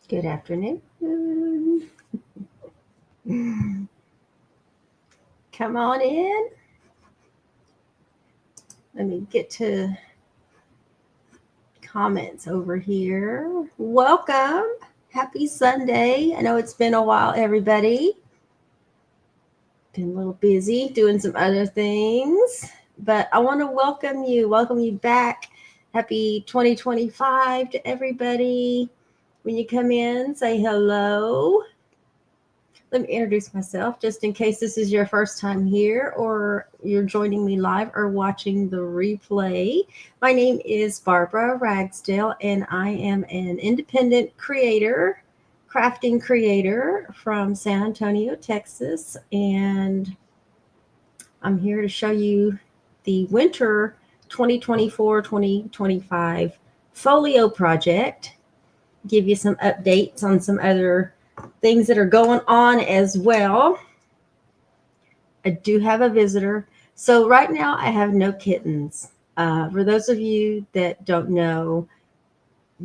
Good afternoon. Come on in. Let me get to comments over here. Welcome. Happy Sunday. I know it's been a while, everybody. Been a little busy doing some other things, but I want to welcome you back. Happy 2025 to everybody. When you come in, say hello. Let me introduce myself just in case this is your first time here or you're joining me live or watching the replay. My name is Barbara Ragsdale, and I am an independent creator, crafting creator from San Antonio, Texas. And I'm here to show you the winter 2024-2025 Folio Project, give you some updates on some other things that are going on as well. I do have a visitor. So right now I have no kittens. For those of you that don't know,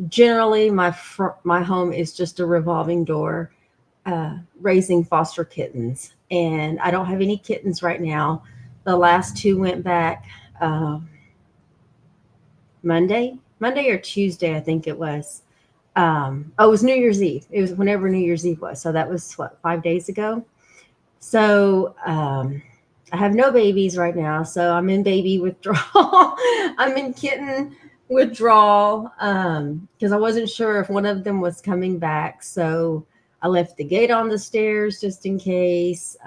generally my home is just a revolving door, raising foster kittens. And I don't have any kittens right now. The last two went back Monday or Tuesday, I think it was. It was New Year's Eve. It was whenever New Year's Eve was. So that was 5 days ago. So I have no babies right now. So I'm in baby withdrawal. I'm in kitten withdrawal because I wasn't sure if one of them was coming back. So I left the gate on the stairs just in case.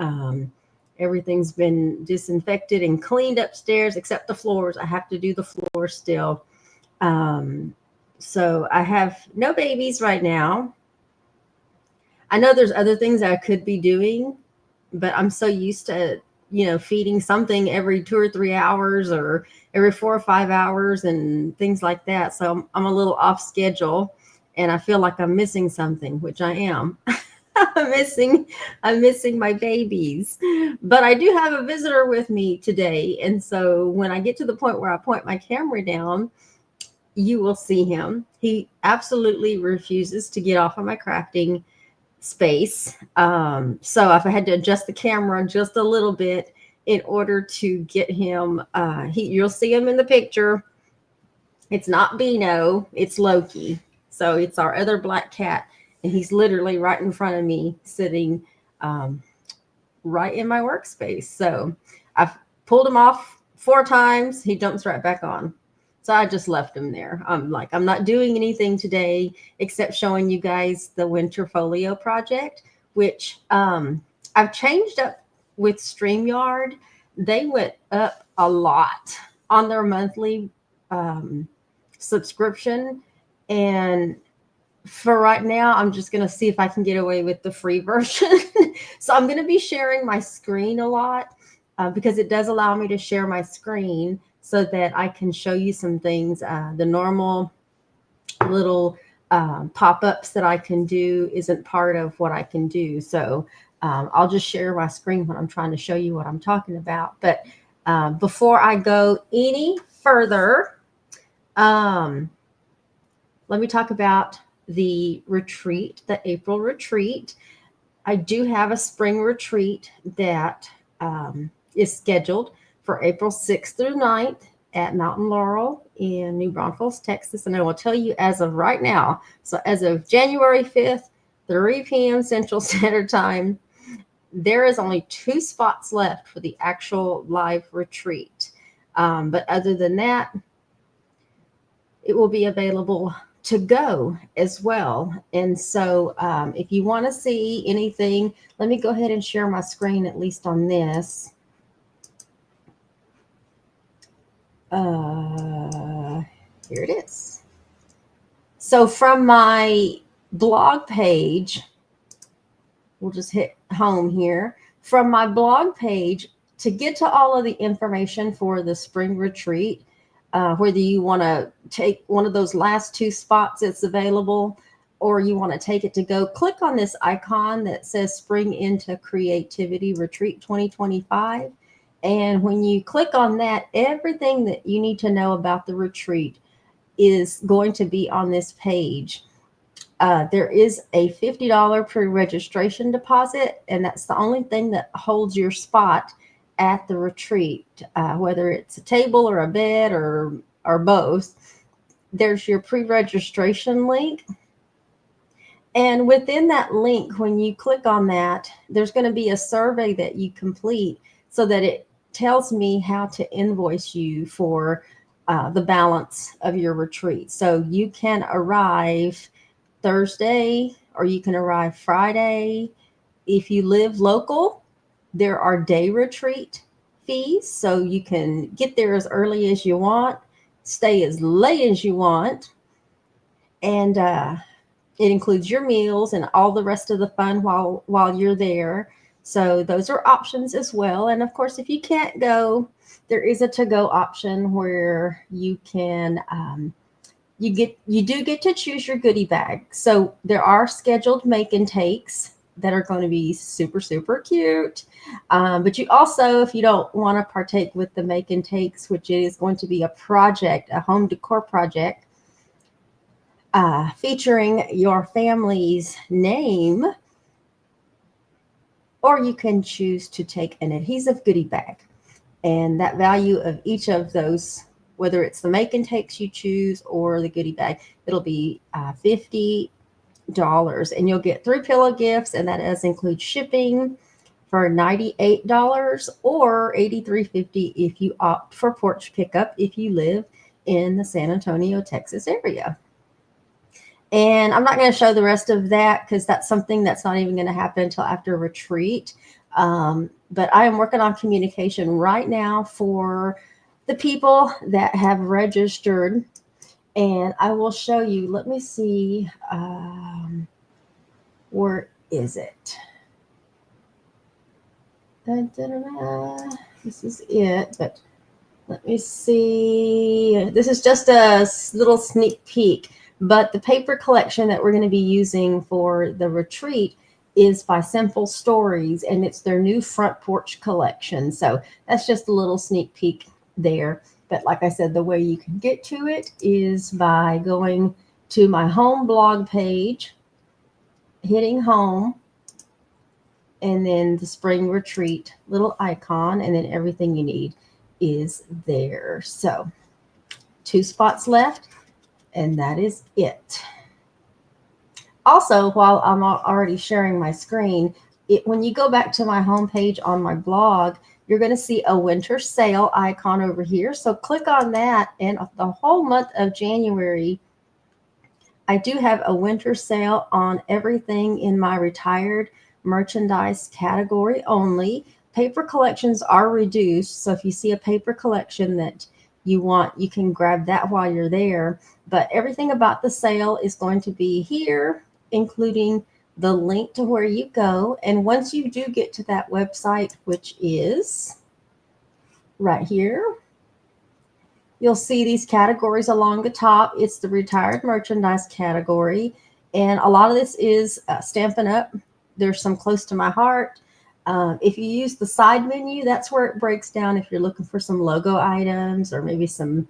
Everything's been disinfected and cleaned upstairs except the floors. I have to do the floor still. So I have no babies right now. I know there's other things I could be doing, but I'm so used to, feeding something every 2 or 3 hours or every 4 or 5 hours and things like that. So I'm a little off schedule and I feel like I'm missing something, which I am. I'm missing my babies, but I do have a visitor with me today. And so when I get to the point where I point my camera down, you will see him. He absolutely refuses to get off of my crafting space. So if I had to adjust the camera just a little bit in order to get him, you'll see him in the picture. It's not Beano, it's Loki. So it's our other black cat. And he's literally right in front of me, sitting right in my workspace. So I've pulled him off 4 times. He jumps right back on. So I just left him there. I'm not doing anything today except showing you guys the Winter Folio Project, which I've changed up with StreamYard. They went up a lot on their monthly subscription. And for right now, I'm just going to see if I can get away with the free version. So I'm going to be sharing my screen a lot because it does allow me to share my screen so that I can show you some things. The normal little pop-ups that I can do isn't part of what I can do. So I'll just share my screen when I'm trying to show you what I'm talking about. But before I go any further, let me talk about the retreat, the April retreat. I do have a spring retreat that is scheduled for April 6th through 9th at Mountain Laurel in New Braunfels, Texas. And I will tell you as of right now, so as of January 5th, 3 p.m. Central Standard Time, there is only 2 spots left for the actual live retreat. But other than that, it will be available to go as well. And so if you want to see anything, let me go ahead and share my screen, at least on this. Here it is. So from my blog page, we'll just hit home here. From my blog page, to get to all of the information for the spring retreat, whether you want to take one of those last 2 spots that's available, or you want to take it to go, click on this icon that says Spring into Creativity Retreat 2025. And when you click on that, everything that you need to know about the retreat is going to be on this page. There is a $50 pre-registration deposit, and that's the only thing that holds your spot at the retreat, whether it's a table or a bed or both. There's your pre-registration link. And within that link, when you click on that, there's going to be a survey that you complete so that it tells me how to invoice you for the balance of your retreat. So you can arrive Thursday or you can arrive Friday. If you live local, there are day retreat fees. So you can get there as early as you want, stay as late as you want. And it includes your meals and all the rest of the fun while you're there. So those are options as well. And of course, if you can't go, there is a to-go option where you can you do get to choose your goodie bag. So there are scheduled make and takes that are going to be super, super cute. But you also, if you don't want to partake with the make and takes, which is going to be a project, a home decor project, featuring your family's name, or you can choose to take an adhesive goodie bag. And that value of each of those, whether it's the make and takes you choose or the goodie bag, it'll be $50. And you'll get 3 pillow gifts, and that does include shipping for $98 or $83.50 if you opt for porch pickup if you live in the San Antonio, Texas area. And I'm not going to show the rest of that because that's something that's not even going to happen until after retreat. But I am working on communication right now for the people that have registered. And I will show you. Let me see. Where is it? This is it. But let me see. This is just a little sneak peek. But the paper collection that we're going to be using for the retreat is by Simple Stories, and it's their new front porch collection. So that's just a little sneak peek there. But like I said, the way you can get to it is by going to my home blog page, hitting home, and then the spring retreat little icon, and then everything you need is there. So 2 spots left. And that is it. Also, while I'm already sharing my screen, when you go back to my homepage on my blog, you're going to see a winter sale icon over here. So click on that. And the whole month of January, I do have a winter sale on everything in my retired merchandise category only. Paper collections are reduced. So if you see a paper collection that you want, you can grab that while you're there. But everything about the sale is going to be here, including the link to where you go. And once you do get to that website, which is right here, you'll see these categories along the top. It's the retired merchandise category. And a lot of this is Stampin' Up. There's some close to my heart. If you use the side menu, that's where it breaks down. If you're looking for some logo items or maybe some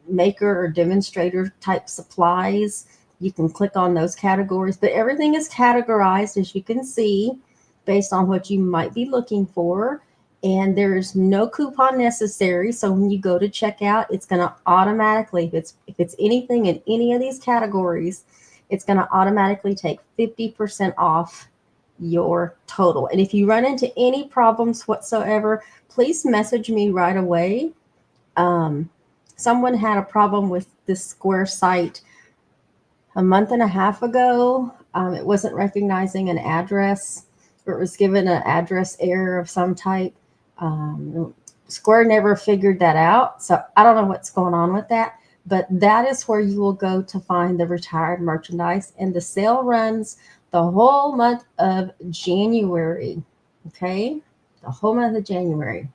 maker or demonstrator type supplies, you can click on those categories. But everything is categorized, as you can see, based on what you might be looking for. And there's no coupon necessary. So when you go to checkout, it's going to automatically, if it's anything in any of these categories, it's going to automatically take 50% off your total. And if you run into any problems whatsoever, please message me right away. Someone had a problem with this Square site a month and a half ago. It wasn't recognizing an address, or it was given an address error of some type. Square never figured that out. So I don't know what's going on with that, but that is where you will go to find the retired merchandise. And the sale runs the whole month of January. Okay. The whole month of January.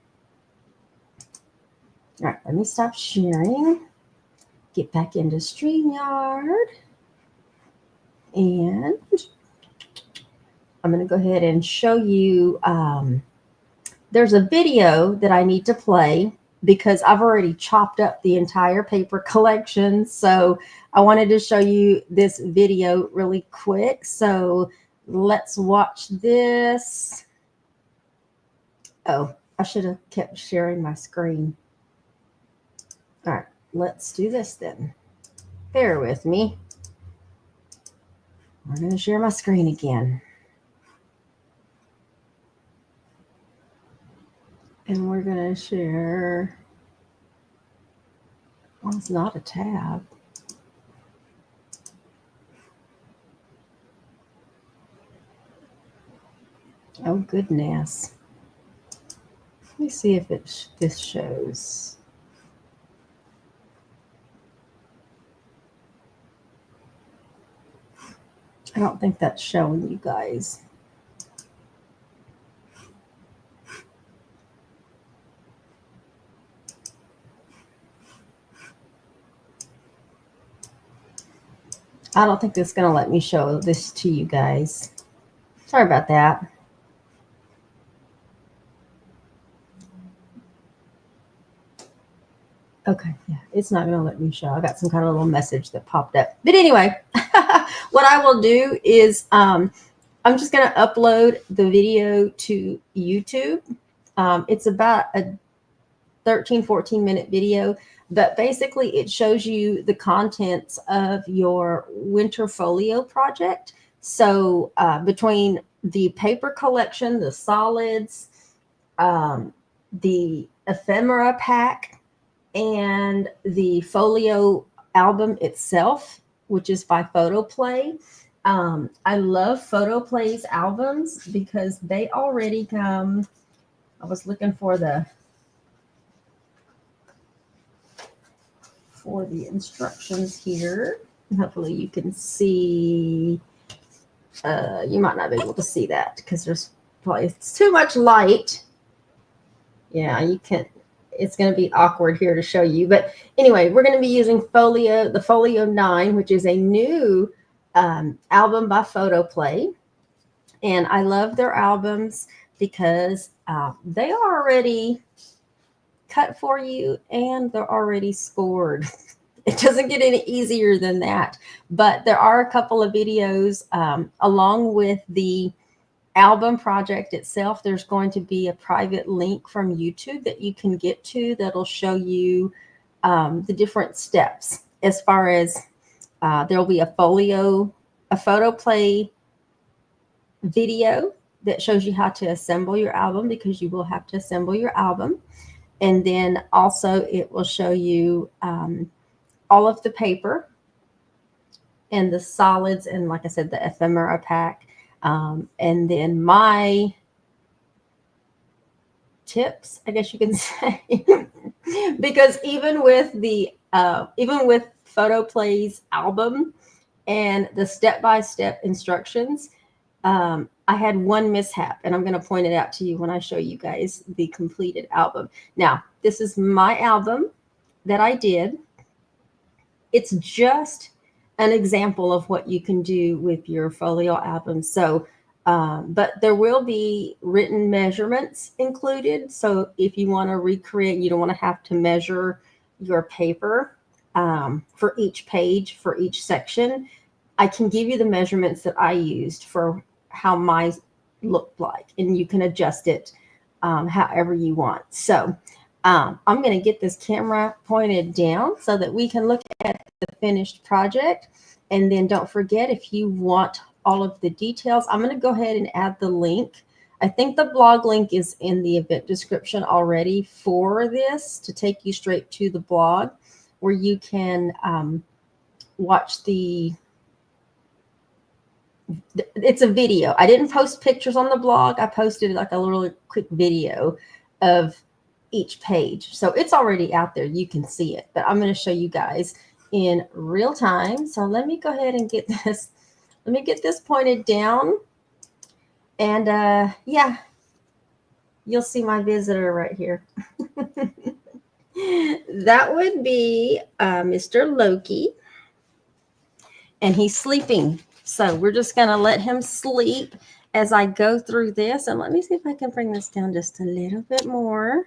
All right. Let me stop sharing. Get back into StreamYard. And I'm going to go ahead and show you. There's a video that I need to play because I've already chopped up the entire paper collection. So I wanted to show you this video really quick. So let's watch this. Oh, I should have kept sharing my screen. All right, let's do this then. Bear with me. We're going to share my screen again. And we're going to share. Well, it's not a tab. Oh, goodness. Let me see if this shows. I don't think that's showing you guys. I don't think it's going to let me show this to you guys. Sorry about that. Okay, yeah, it's not going to let me show. I got some kind of little message that popped up. But anyway, what I will do is I'm just going to upload the video to YouTube. It's about a 14 minute video, but basically it shows you the contents of your winter folio project. So between the paper collection, the solids, the ephemera pack, and the folio album itself, which is by Photoplay. I love Photoplay's albums because they already come. I was looking for the instructions here. Hopefully you can see. You might not be able to see that because there's probably it's too much light. Yeah, you can't. It's going to be awkward here to show you. But anyway, we're going to be using the Folio 9, which is a new album by Photoplay. And I love their albums because they are already cut for you and they're already scored. It doesn't get any easier than that. But there are a couple of videos along with the album project itself. There's going to be a private link from YouTube that you can get to that'll show you the different steps as far as there'll be a Photoplay video that shows you how to assemble your album, because you will have to assemble your album. And then also it will show you all of the paper and the solids and, like I said, the ephemera pack. And then my tips, I guess you can say, because even with Photoplay's album and the step-by-step instructions, I had one mishap, and I'm going to point it out to you when I show you guys the completed album. Now, this is my album that I did. It's just an example of what you can do with your folio album. So, but there will be written measurements included. So if you want to recreate, you don't want to have to measure your paper for each page, for each section. I can give you the measurements that I used for how mine looked like, and you can adjust it however you want. So I'm going to get this camera pointed down so that we can look at the finished project. And then don't forget, if you want all of the details, I'm going to go ahead and add the link. I think the blog link is in the event description already for this, to take you straight to the blog where you can watch it's a video. I didn't post pictures on the blog. I posted like a little quick video of each page. So it's already out there. You can see it, but I'm going to show you guys in real time. So let me go ahead and get this. Let me get this pointed down. And yeah, you'll see my visitor right here. That would be Mr. Loki. And he's sleeping. So we're just going to let him sleep as I go through this. And let me see if I can bring this down just a little bit more.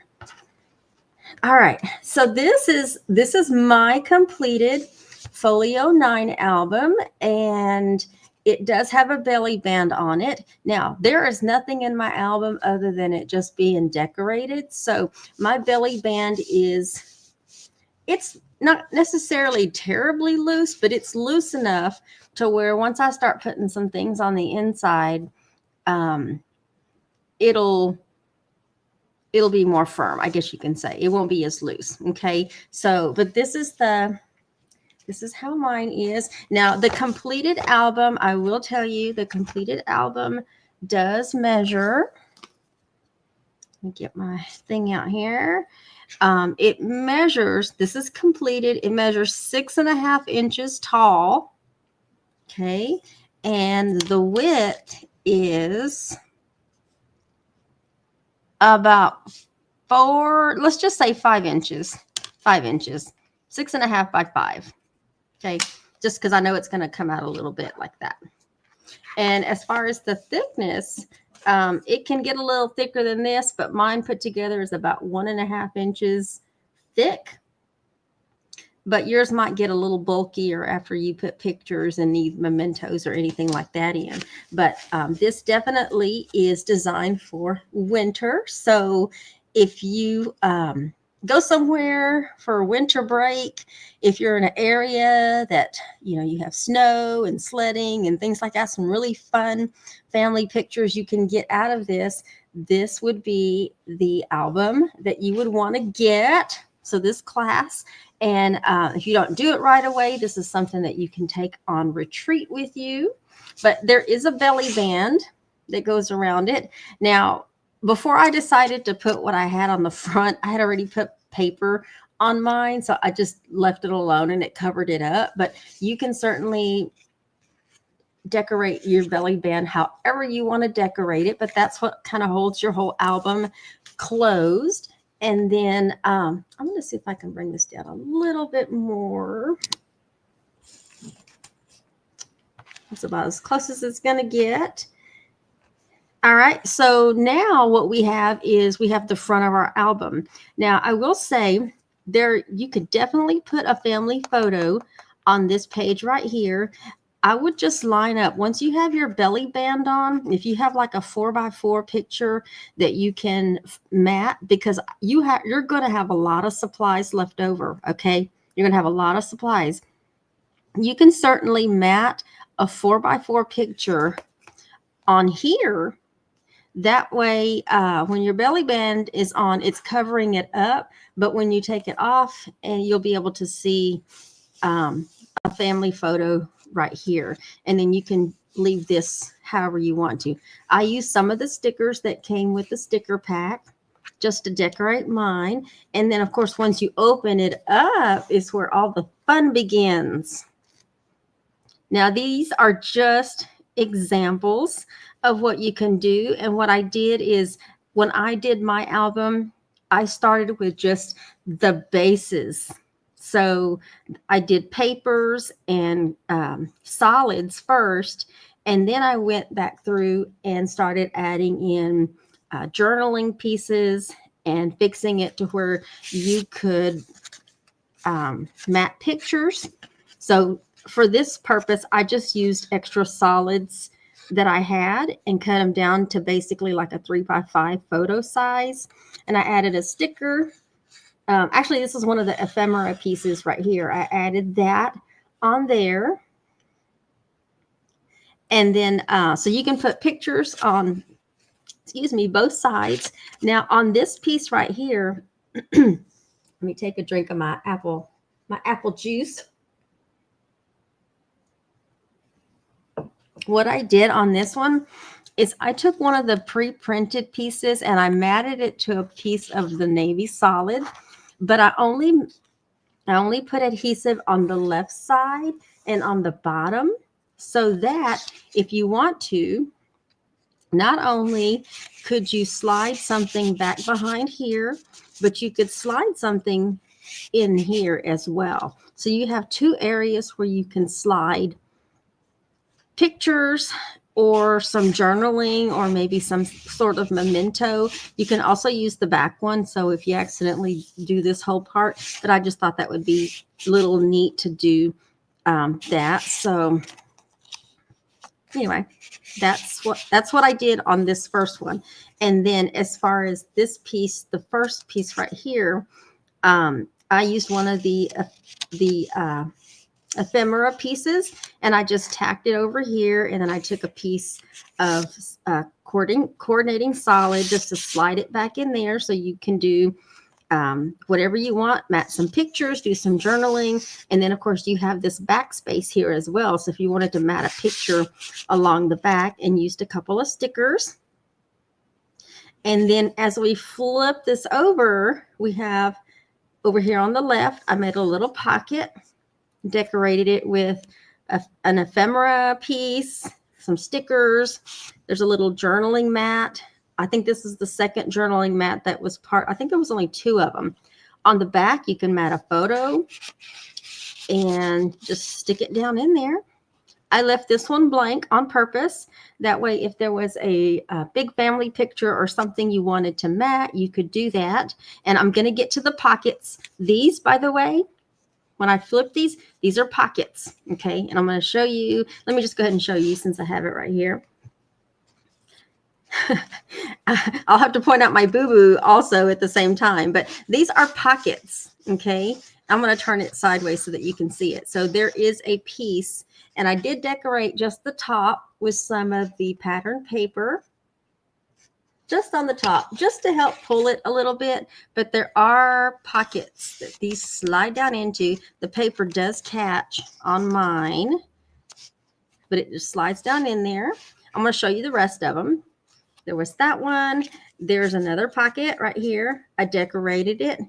All right. So this is my completed Folio 9 album, and it does have a belly band on it. Now, there is nothing in my album other than it just being decorated. So my belly band it's not necessarily terribly loose, but it's loose enough to where once I start putting some things on the inside, it'll be more firm, I guess you can say. It won't be as loose. Okay. So, but this is how mine is. Now, the completed album, I will tell you, the completed album does measure. Let me get my thing out here. It measures, this is completed. It measures 6.5 inches tall. Okay. And the width is about 4, let's just say 5 inches. 5 inches. 6.5 by 5. Okay, just because I know it's going to come out a little bit like that. And as far as the thickness, it can get a little thicker than this, but mine put together is about 1.5 inches thick. But yours might get a little bulkier after you put pictures and need mementos or anything like that in. But this definitely is designed for winter. So if you go somewhere for a winter break, if you're in an area that, you have snow and sledding and things like that, some really fun family pictures you can get out of this, this would be the album that you would want to get. So this class. And if you don't do it right away, this is something that you can take on retreat with you. But there is a belly band that goes around it. Now, before I decided to put what I had on the front, I had already put paper on mine. So I just left it alone and it covered it up. But you can certainly decorate your belly band however you want to decorate it. But that's what kind of holds your whole album closed. And then I'm going to see if I can bring this down a little bit more. That's about as close as it's going to get. All right. So now what we have is we have the front of our album. Now, I will say you could definitely put a family photo on this page right here. I would just line up once you have your belly band on. If you have like a 4x4 picture that you can mat, because you're going to have a lot of supplies left over. Okay. You're going to have a lot of supplies. You can certainly mat a 4x4 picture on here. That way, when your belly band is on, it's covering it up. But when you take it off, and you'll be able to see a family photo right here. And then you can leave this however you want to. I use some of the stickers that came with the sticker pack just to decorate mine. And then, of course, once you open it up is where all the fun begins. Now, these are just examples of what you can do. And what I did is when I did my album, I started with just the bases. So I did papers and solids first, and then I went back through and started adding in journaling pieces and fixing it to where you could mat pictures. So for this purpose, I just used extra solids that I had and cut them down to basically like a 3x5 photo size. And I added a sticker. Actually, this is one of the ephemera pieces right here. I added that on there. And then, so you can put pictures on, both sides. Now on this piece right here, let me take a drink of my apple juice. What I did on this one is I took one of the pre-printed pieces and I matted it to a piece of the navy solid, but I only put adhesive on the left side and on the bottom, so that if you want to, not only could you slide something back behind here, but you could slide something in here as well. So you have two areas where you can slide pictures or some journaling or maybe some sort of memento. You can also use the back one. So if you accidentally do this whole part, but I just thought that would be a little neat to do that. So anyway, that's what I did on this first one. And then as far as this piece, the first piece right here, I used one of the ephemera pieces, and I just tacked it over here, and then I took a piece of coordinating solid just to slide it back in there, so you can do whatever you want, mat some pictures, do some journaling, and then of course you have this backspace here as well. So if you wanted to mat a picture along the back, and used a couple of stickers. And then as we flip this over, we have over here on the left, I made a little pocket, decorated it with an ephemera piece, some stickers. There's a little journaling mat. I think this is the second journaling mat that was part. I think there was only 2 of them. On the back, you can mat a photo and just stick it down in there. I left this one blank on purpose. That way, if there was a big family picture or something you wanted to mat, you could do that. And I'm going to get to the pockets. These, by the way, when I flip these are pockets, okay? And I'm going to show you. Let me just go ahead and show you since I have it right here. I'll have to point out my boo-boo also at the same time, but these are pockets, okay? I'm going to turn it sideways so that you can see it. So there is a piece, and I did decorate just the top with some of the pattern paper, just on the top, just to help pull it a little bit. But there are pockets that these slide down into. The paper does catch on mine, but it just slides down in there. I'm going to show you the rest of them. There was that one. There's another pocket right here. I decorated it.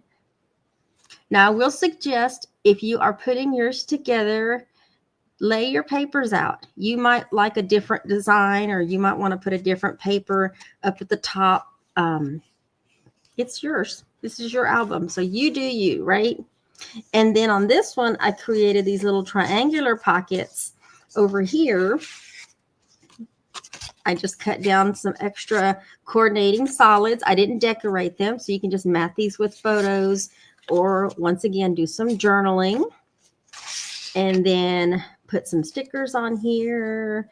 Now, I will suggest if you are putting yours together, lay your papers out. You might like a different design, or you might want to put a different paper up at the top. It's yours. This is your album. So you do you, right? And then on this one, I created these little triangular pockets over here. I just cut down some extra coordinating solids. I didn't decorate them, so you can just mat these with photos, or once again, do some journaling. And then put some stickers on here.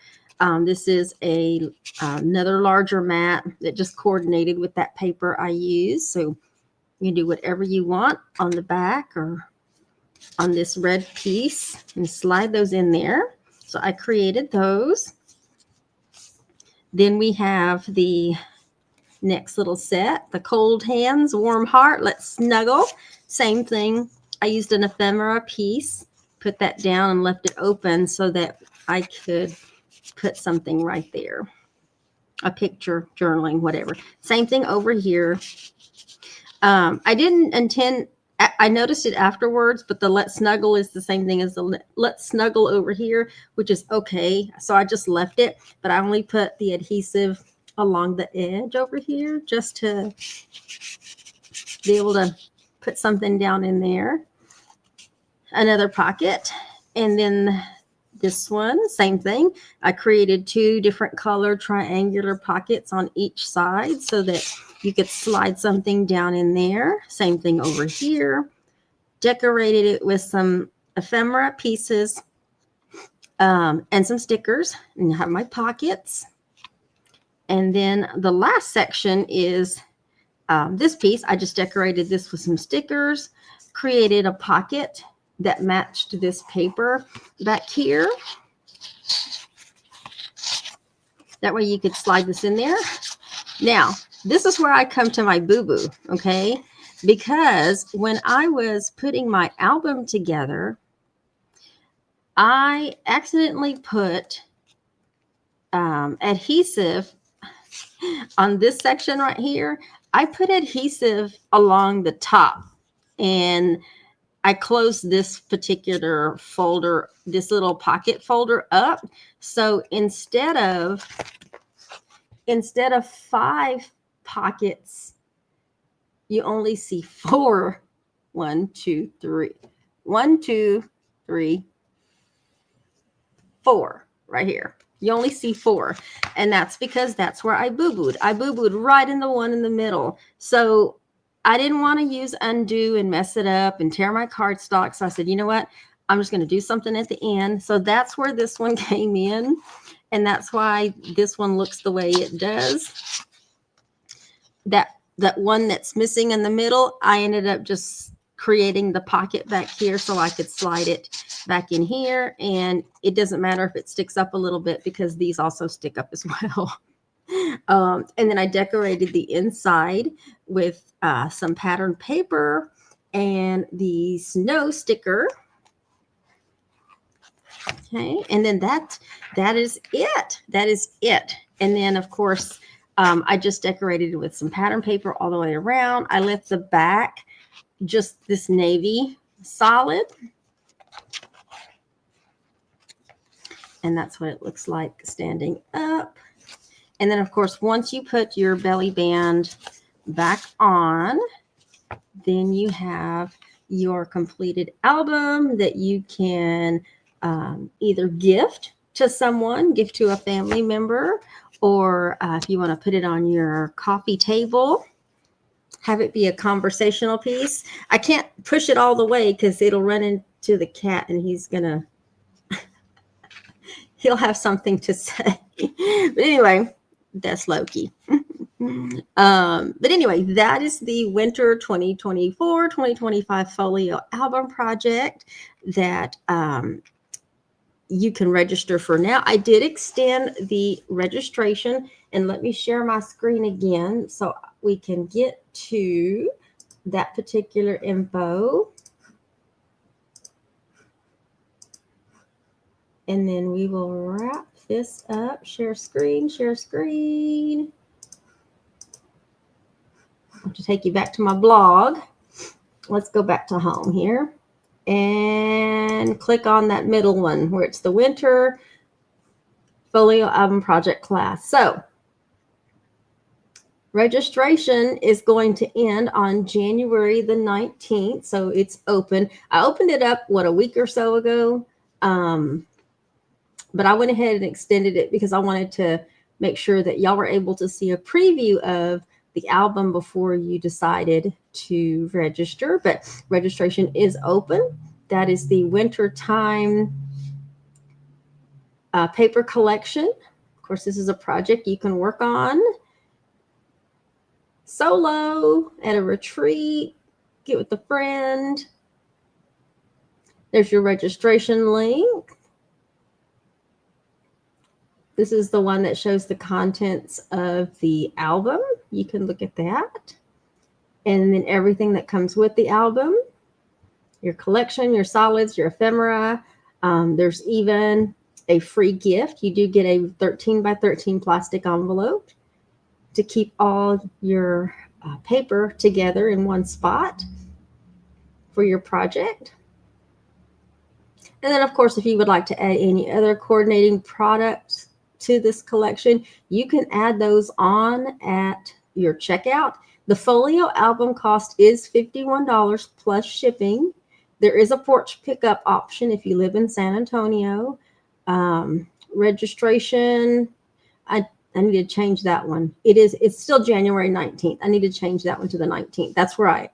This is another larger mat that just coordinated with that paper I used. So you can do whatever you want on the back or on this red piece and slide those in there. So I created those. Then we have the next little set, the cold hands, warm heart, let's snuggle. Same thing. I used an ephemera piece, put that down and left it open so that I could put something right there. A picture, journaling, whatever. Same thing over here. I didn't intend, I noticed it afterwards, but the let's snuggle is the same thing as the let's snuggle over here, which is okay. So I just left it, but I only put the adhesive along the edge over here just to be able to put something down in there. Another pocket. And then this one, same thing. I created 2 different color triangular pockets on each side so that you could slide something down in there. Same thing over here. Decorated it with some ephemera pieces and some stickers. And I have my pockets. And then the last section is this piece. I just decorated this with some stickers, created a pocket that matched this paper back here. That way you could slide this in there. Now, this is where I come to my boo-boo, okay? Because when I was putting my album together, I accidentally put adhesive on this section right here. I put adhesive along the top, and I closed this particular folder, this little pocket folder up. So instead of 5 pockets, you only see 4. 1, 2, 3. 1, 2, 3, 4 right here. You only see 4. And that's because that's where I boo-booed. I boo-booed right in the one in the middle. So I didn't want to use undo and mess it up and tear my cardstock. So I said, you know what? I'm just going to do something at the end. So that's where this one came in. And that's why this one looks the way it does. That one that's missing in the middle, I ended up just creating the pocket back here so I could slide it back in here. And it doesn't matter if it sticks up a little bit because these also stick up as well. And then I decorated the inside with some patterned paper and the snow sticker. Okay, and then that is it. That is it. And then, of course, I just decorated it with some pattern paper all the way around. I left the back just this navy solid. And that's what it looks like standing up. And then, of course, once you put your belly band back on, then you have your completed album that you can either gift to someone, gift to a family member, or if you want to put it on your coffee table, have it be a conversational piece. I can't push it all the way because it'll run into the cat and he'll have something to say. But anyway, that's Loki. But anyway, that is the winter 2024-2025 Folio Album Project that you can register for now. I did extend the registration, and let me share my screen again so we can get to that particular info. And then we will wrap this up. Share screen, share screen. I have to take you back to my blog. Let's go back to home here and click on that middle one where it's the winter Folio Album Project class. So registration is going to end on January the 19th. So it's open. I opened it up, a week or so ago. But I went ahead and extended it because I wanted to make sure that y'all were able to see a preview of the album before you decided to register. But registration is open. That is the wintertime paper collection. Of course, this is a project you can work on solo, at a retreat, get with a friend. There's your registration link. This is the one that shows the contents of the album. You can look at that. And then everything that comes with the album, your collection, your solids, your ephemera. There's even a free gift. You do get a 13 by 13 plastic envelope to keep all your paper together in one spot for your project. And then, of course, if you would like to add any other coordinating products to this collection, you can add those on at your checkout. The Folio album cost is $51 plus shipping. There is a porch pickup option if you live in San Antonio. Registration, I need to change that one. It's still January 19th. I need to change that one to the 19th. That's where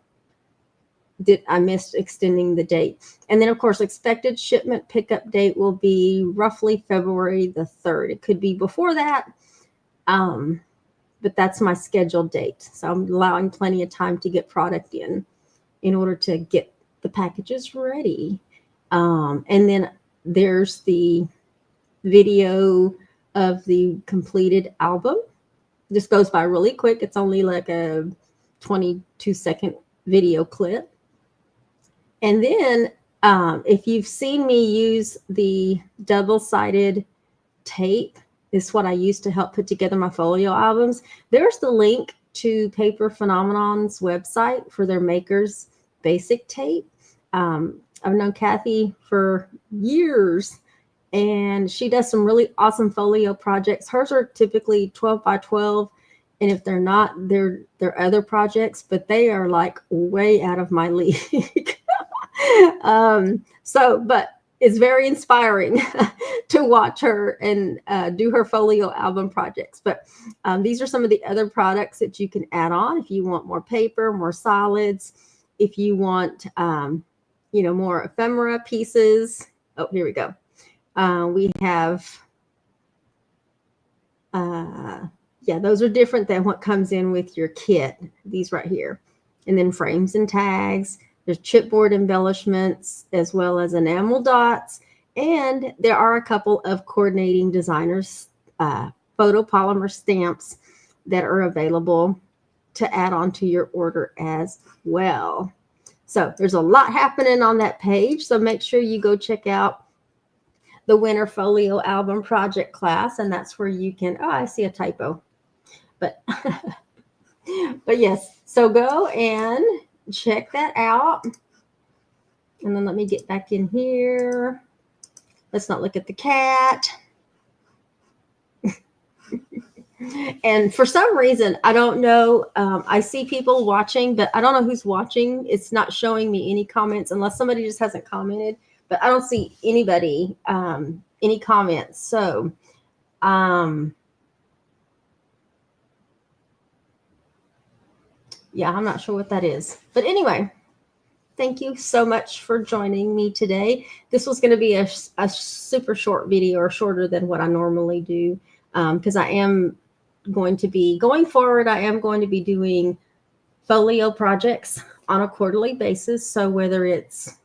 I missed extending the date. And then, of course, expected shipment pickup date will be roughly February the 3rd. It could be before that, but that's my scheduled date. So I'm allowing plenty of time to get product in order to get the packages ready. And then there's the video of the completed album. This goes by really quick. It's only like a 22-second video clip. And then if you've seen me use the double-sided tape, is what I use to help put together my folio albums. There's the link to Paper Phenomenon's website for their Makers Basic Tape. I've known Kathy for years, and she does some really awesome folio projects. Hers are typically 12 by 12. And if they're not, they're other projects, but they are like way out of my league. But it's very inspiring to watch her and do her folio album projects. But these are some of the other products that you can add on if you want more paper, more solids, if you want, more ephemera pieces. Oh, here we go. We have, those are different than what comes in with your kit. These right here. And then frames and tags. There's chipboard embellishments as well as enamel dots. And there are a couple of coordinating designers photopolymer stamps that are available to add on to your order as well. So there's a lot happening on that page. So make sure you go check out the Winter Folio Album Project class. And that's where you can, I see a typo. But, but yes, so go and check that out. And then let me get back in here. Let's not look at the cat. And for some reason, I don't know, I see people watching, but I don't know who's watching. It's not showing me any comments unless somebody just hasn't commented, but I don't see anybody, any comments. So, yeah, I'm not sure what that is. But anyway, thank you so much for joining me today. This was going to be a super short video, or shorter than what I normally do, because I am going to be, going forward, I am going to be doing folio projects on a quarterly basis. So whether it's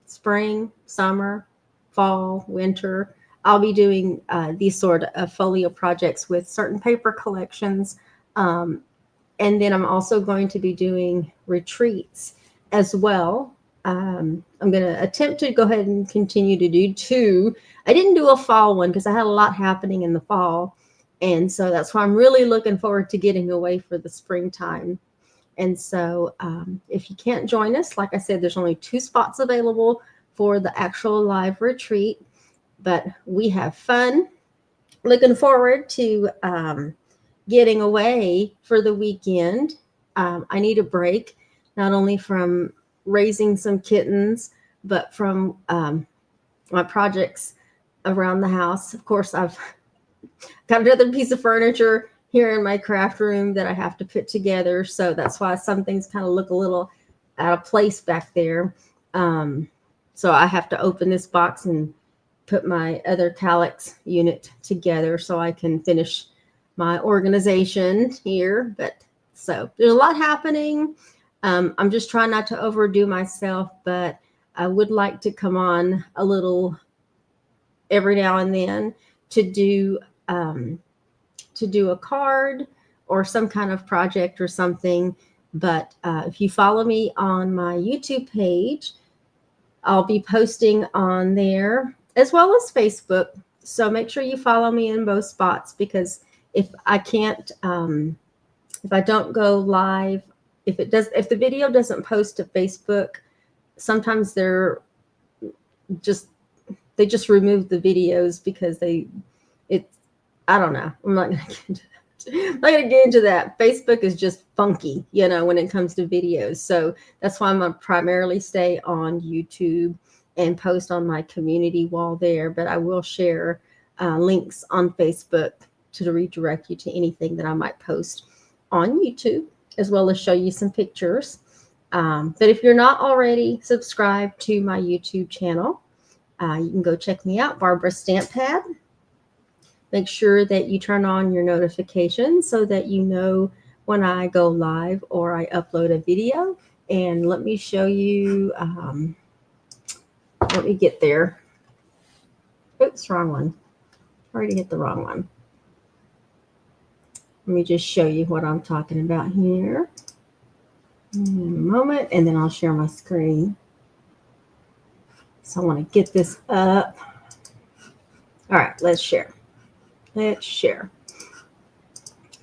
spring, summer, fall, winter, I'll be doing these sort of folio projects with certain paper collections. And then I'm also going to be doing retreats as well. I'm going to attempt to go ahead and continue to do 2. I didn't do a fall one because I had a lot happening in the fall. And so that's why I'm really looking forward to getting away for the springtime. And so if you can't join us, like I said, there's only 2 spots available for the actual live retreat. But we have fun. Looking forward to getting away for the weekend. I need a break, not only from raising some kittens, but from my projects around the house. Of course, I've got another piece of furniture here in my craft room that I have to put together. So that's why some things kind of look a little out of place back there. So I have to open this box and put my other calyx unit together so I can finish my organization here. But so there's a lot happening. I'm just trying not to overdo myself, but I would like to come on a little every now and then to do a card or some kind of project or something. But if you follow me on my YouTube page, I'll be posting on there as well as Facebook. So make sure you follow me in both spots, because if I can't, if I don't go live, if the video doesn't post to Facebook, sometimes they just remove the videos because I don't know. I'm not gonna get into that. Facebook is just funky, when it comes to videos. So that's why I'm gonna primarily stay on YouTube and post on my community wall there. But I will share links on Facebook to redirect you to anything that I might post on YouTube, as well as show you some pictures. But if you're not already subscribed to my YouTube channel, you can go check me out, Barbara Stamppad. Make sure that you turn on your notifications so that you know when I go live or I upload a video. And let me show you, let me get there. Oops, wrong one. Already hit the wrong one. Let me just show you what I'm talking about here in a moment, and then I'll share my screen. So I want to get this up. All right, let's share. Let's share.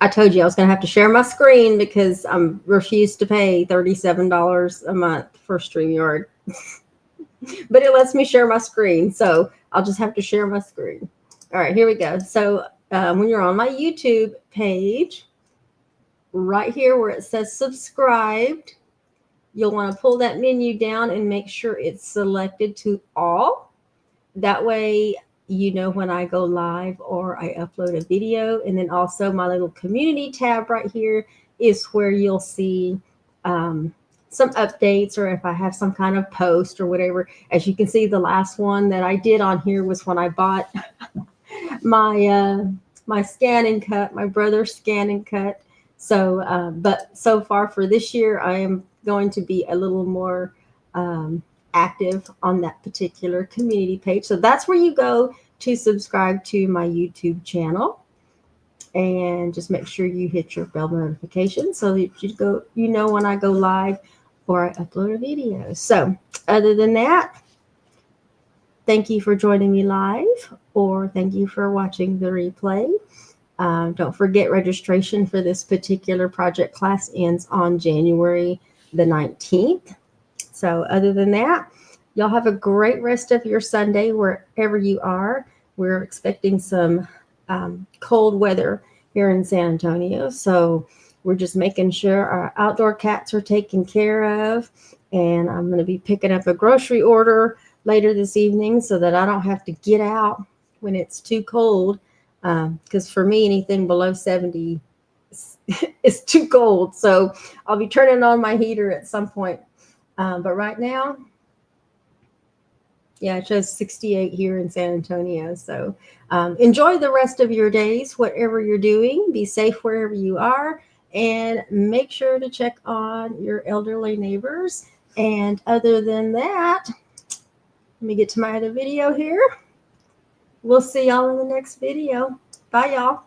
I told you I was going to have to share my screen because I'm refused to pay $37 a month for StreamYard. But it lets me share my screen, so I'll just have to share my screen. All right, here we go. So when you're on my YouTube page, right here where it says subscribed, you'll want to pull that menu down and make sure it's selected to all. That way, you know when I go live or I upload a video. And then also my little community tab right here is where you'll see some updates, or if I have some kind of post or whatever. As you can see, the last one that I did on here was when I bought my scan and cut, my brother's scan and cut. So, but so far for this year, I am going to be a little more active on that particular community page. So that's where you go to subscribe to my YouTube channel, and just make sure you hit your bell notification so that you know when I go live or I upload a video. So other than that, thank you for joining me live, or thank you for watching the replay. Don't forget, registration for this particular project class ends on January the 19th. So other than that, y'all have a great rest of your Sunday wherever you are. We're expecting some cold weather here in San Antonio. So we're just making sure our outdoor cats are taken care of. And I'm going to be picking up a grocery order later this evening so that I don't have to get out when it's too cold. Because for me, anything below 70 is too cold. So I'll be turning on my heater at some point. But right now, yeah, it shows 68 here in San Antonio. So enjoy the rest of your days, whatever you're doing. Be safe wherever you are. And make sure to check on your elderly neighbors. And other than that, let me get to my other video here. We'll see y'all in the next video. Bye, y'all.